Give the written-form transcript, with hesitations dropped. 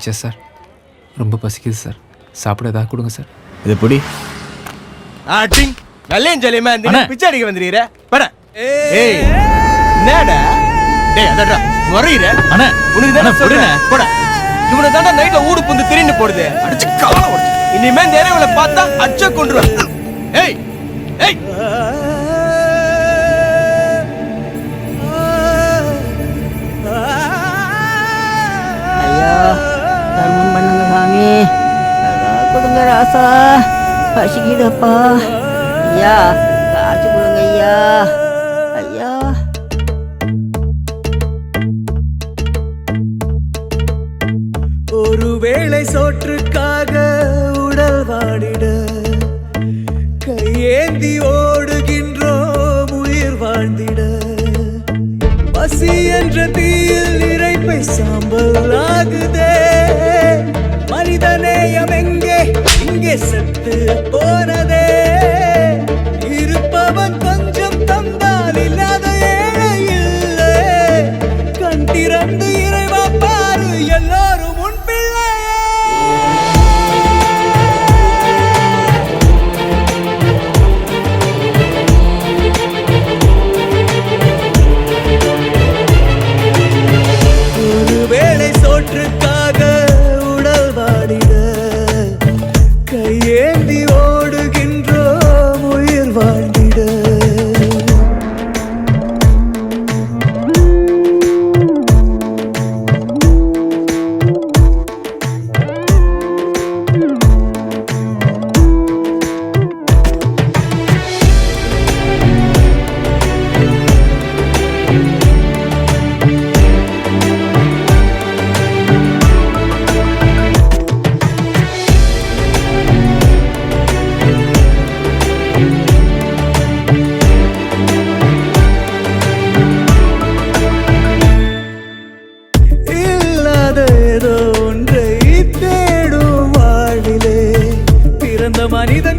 ரிச்சா sir, ரொம்ப பசிக்குது sir, சாப்பிட ஏதாவது கொடுங்க சார். இது பிடி. ஆட்டிங் நல்லேன் ஜலியமா இந்த பிச்சை அடிக்க வந்துறீரே பட. ஏய் என்னடா டேய் அதடா வரையிற அண்ணா உனக்கு தான சொல்றேன் போடா. இவனை தாண்டா நைட்ல ஊடு புந்து திரின்னு போடுது, அடிச்சு கால ஓடு. இனிமே இந்த ஏரியாவுல பார்த்தா அடிச்ச கொன்றுவேன். ஏய் ஏய் ஐயா தர்மம் பண்ணுங்க சாமி, கொடுங்க ராசா, பசிக்குதப்பா. ஐயா காசு கொடுங்க ஐயா. ஐயா ஒருவேளை சோற்றுக்காக உடல் வாடிட கையேந்தி ஓடுகின்றோம் உயிர் வாழ்ந்திட. பசி என்ற தீயில் இறைப்பை சாம்பல் ஆகுதே. மனிதநேயம் எங்கே இங்கே செத்து போனதே. இருப்பவன் கொஞ்சம் தந்தால் இல்லாத ஏழை இல்லை. கண் திறந்து இறைவா பாரு, எல்லாரும் உன் பிள்ளையே. ஒருவேளை சோற்றுக்காக உடல் வாடிட கையேந்தி ஓடுகின்றோம் உயிர் வாழ்ந்திட. இல்லாத ஏதோ ஒன்றை தேடும் வாழ்விலே பிறந்த மனித